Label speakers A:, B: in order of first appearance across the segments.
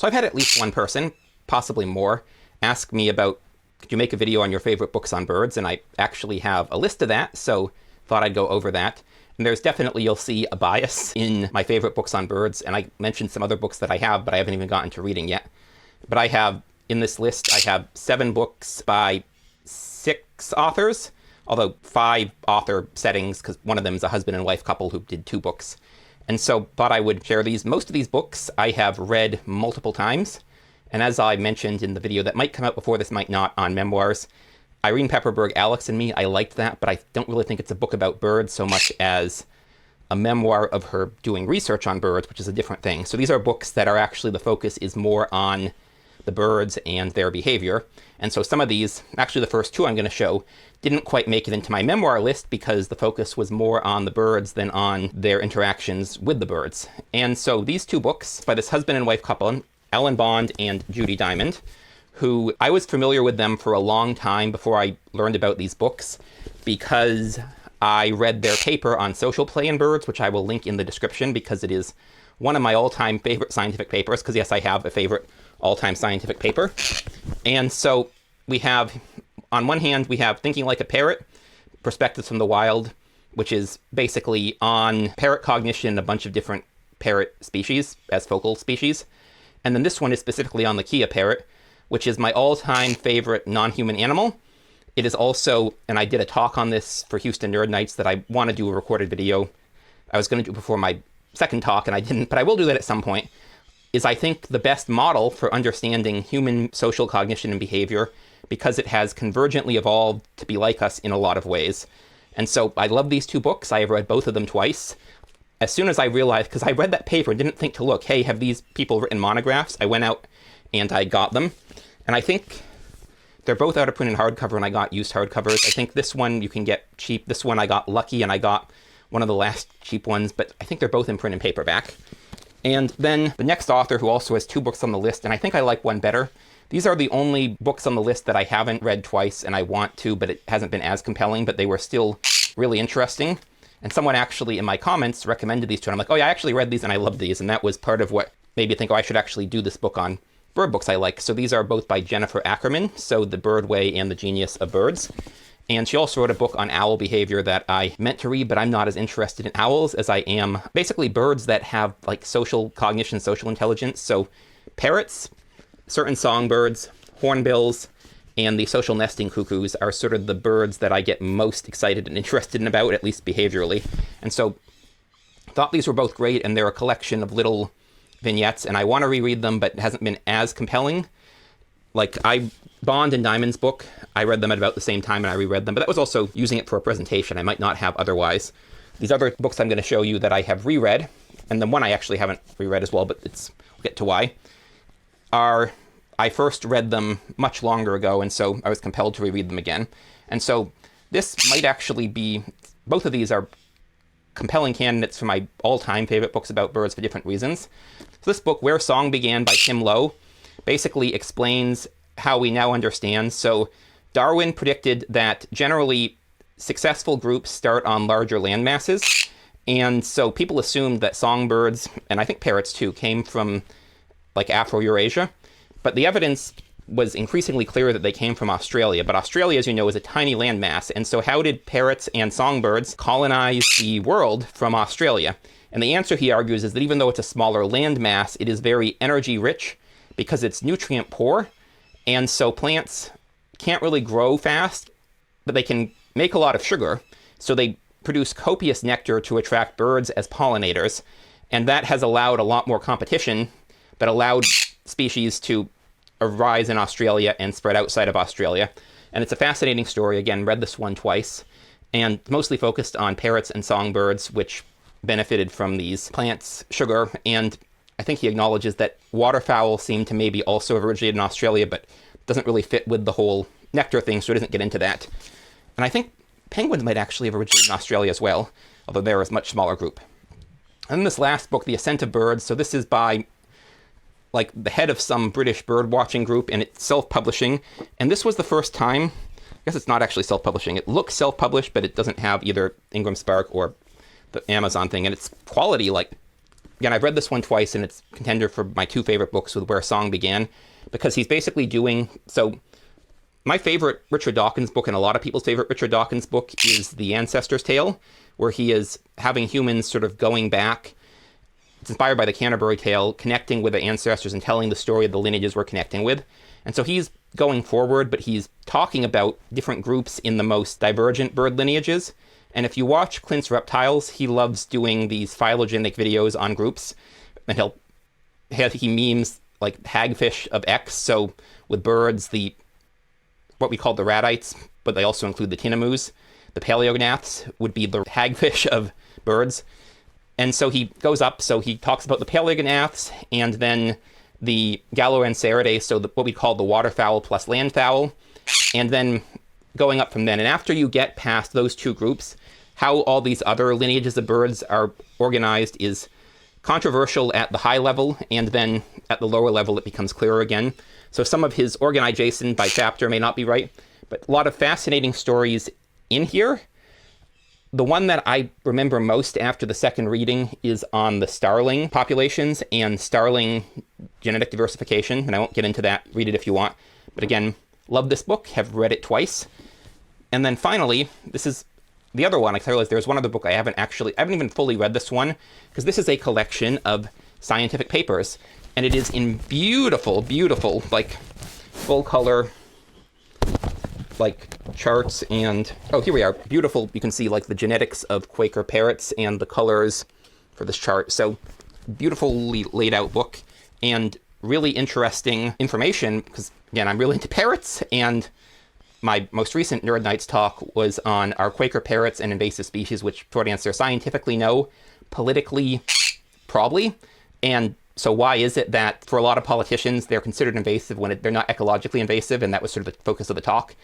A: So I've had at least one person, possibly more, ask me about, could you make a video on your favorite books on birds? And I actually have a list of that, so thought I'd go over that. And there's definitely, you'll see a bias in my favorite books on birds, and I mentioned some other books that I have, but I haven't even gotten to reading yet. But I have, in this list, I have 7 books by 6 authors, although 5 author settings, because one of them is a husband and wife couple who did 2 books. And so thought I would share these. Most of these books I have read multiple times. And as I mentioned in the video that might come out before this, might not, on memoirs, Irene Pepperberg, Alex and Me, I liked that, but I don't really think it's a book about birds so much as a memoir of her doing research on birds, which is a different thing. So these are books that are actually, the focus is more on the birds and their behavior. And so some of these, actually the first 2 I'm going to show, didn't quite make it into my memoir list because the focus was more on the birds than on their interactions with the birds. And so these 2 books by this husband and wife couple, Alan Bond and Judy Diamond, who I was familiar with them for a long time before I learned about these books, because I read their paper on social play in birds, which I will link in the description because it is one of my all-time favorite scientific papers, because yes, I have a favorite all-time scientific paper. And so we have, on one hand, we have Thinking Like a Parrot, Perspectives from the Wild, which is basically on parrot cognition, a bunch of different parrot species as focal species. And then this one is specifically on the Kea parrot, which is my all-time favorite non-human animal. It is also, and I did a talk on this for Houston Nerd Nights that I want to do a recorded video. I was going to do before my second talk, and I didn't, but I will do that at some point, is I think the best model for understanding human social cognition and behavior, because it has convergently evolved to be like us in a lot of ways. And so I love these 2 books. I have read both of them twice. As soon as I realized, because I read that paper and didn't think to look, hey, have these people written monographs? I went out and I got them. And I think they're both out of print in hardcover, and I got used hardcovers. I think this one you can get cheap. This one I got lucky, and I got one of the last cheap ones, but I think they're both in print and paperback. And then the next author, who also has 2 books on the list, and I think I like one better. These are the only books on the list that I haven't read twice, and I want to, but it hasn't been as compelling, but they were still really interesting. And someone actually in my comments recommended these 2, and I'm like, oh yeah, I actually read these and I love these, and that was part of what made me think, oh, I should actually do this book on bird books I like. So these are both by Jennifer Ackerman, so The Bird Way and The Genius of Birds. And she also wrote a book on owl behavior that I meant to read, but I'm not as interested in owls as I am basically birds that have like social cognition, social intelligence. So parrots, certain songbirds, hornbills, and the social nesting cuckoos are sort of the birds that I get most excited and interested in about, at least behaviorally. And so thought these were both great, and they're a collection of little vignettes, and I want to reread them, but it hasn't been as compelling. Like Bond and Diamond's book, I read them at about the same time, and I reread them, but that was also using it for a presentation. I might not have otherwise. These other books I'm going to show you that I have reread, and the one I actually haven't reread as well, but we'll get to why, are, I first read them much longer ago, and so I was compelled to reread them again. And so this might actually be, both of these are compelling candidates for my all-time favorite books about birds for different reasons. So this book, Where Song Began by Tim Low, basically explains how we now understand. So Darwin predicted that generally successful groups start on larger land masses. And so people assumed that songbirds, and I think parrots too, came from like Afro-Eurasia. But the evidence was increasingly clear that they came from Australia. But Australia, as you know, is a tiny landmass. And so how did parrots and songbirds colonize the world from Australia? And the answer, he argues, is that even though it's a smaller landmass, it is very energy rich because it's nutrient poor. And so plants can't really grow fast, but they can make a lot of sugar. So they produce copious nectar to attract birds as pollinators. And that has allowed a lot more competition, but allowed species to arise in Australia and spread outside of Australia. And it's a fascinating story. Again, read this one twice, and mostly focused on parrots and songbirds, which benefited from these plants' sugar. And I think he acknowledges that waterfowl seem to maybe also have originated in Australia, but doesn't really fit with the whole nectar thing, so he doesn't get into that. And I think penguins might actually have originated in Australia as well, although they're a much smaller group. And then this last book, The Ascent of Birds. So this is by like the head of some British bird watching group, and it's self-publishing. And this was the first time, I guess it's not actually self-publishing. It looks self-published, but it doesn't have either Ingram Spark or the Amazon thing. And it's quality like again, I've read this one twice, and it's contender for my two favorite books with Where a Song Began, because he's basically doing, so my favorite Richard Dawkins book, and a lot of people's favorite Richard Dawkins book, is The Ancestor's Tale, where he is having humans sort of going back. It's inspired by the Canterbury Tale, connecting with the ancestors and telling the story of the lineages we're connecting with. And so he's going forward, but he's talking about different groups in the most divergent bird lineages. And if you watch Clint's Reptiles, he loves doing these phylogenetic videos on groups. And he memes like hagfish of X. So with birds, what we call the radites, but they also include the tinamous. The paleognaths would be the hagfish of birds. And so he goes up, so he talks about the paleognaths, and then the Gallophosauridae, so what we call the waterfowl plus landfowl, and then going up from then. And after you get past those two groups, how all these other lineages of birds are organized is controversial at the high level, and then at the lower level it becomes clearer again. So some of his organization by chapter may not be right, but a lot of fascinating stories in here. The one that I remember most after the second reading is on the starling populations and starling genetic diversification, and I won't get into that. Read it if you want. But again, love this book, have read it twice. And then finally, this is the other one. I realized there's one other book I haven't even fully read this one, because this is a collection of scientific papers, and it is in beautiful, beautiful, like full color, like charts, and oh, here we are, beautiful. You can see like the genetics of Quaker parrots and the colors for this chart. So beautifully laid out book, and really interesting information, because again, I'm really into parrots, and my most recent Nerd Nights talk was on our Quaker parrots and invasive species, which, short answer, scientifically no, politically probably. And so why is it that for a lot of politicians they're considered invasive when they're not ecologically invasive? And that was sort of the focus of the talk.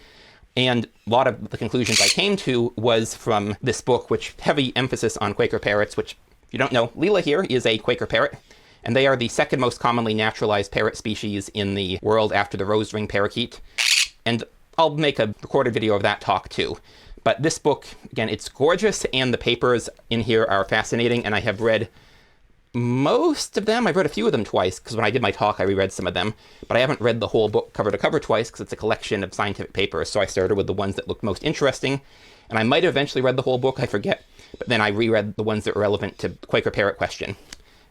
A: And a lot of the conclusions I came to was from this book, which heavy emphasis on Quaker parrots, which, if you don't know, Leela here is a Quaker parrot, and they are the second most commonly naturalized parrot species in the world after the rose-ring parakeet. And I'll make a recorded video of that talk too. But this book, again, it's gorgeous, and the papers in here are fascinating, and I have read most of them. I've read a few of them twice, because when I did my talk, I reread some of them. But I haven't read the whole book cover to cover twice, because it's a collection of scientific papers. So I started with the ones that looked most interesting. And I might have eventually read the whole book, I forget. But then I reread the ones that were relevant to the Quaker parrot question.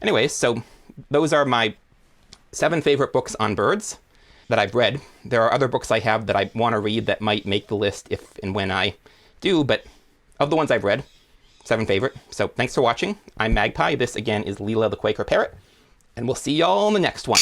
A: Anyways, so those are my 7 favorite books on birds that I've read. There are other books I have that I want to read that might make the list if and when I do. But of the ones I've read, 7 favorite. So thanks for watching. I'm Magpie. This, again, is Leela the Quaker Parrot. And we'll see y'all in the next one.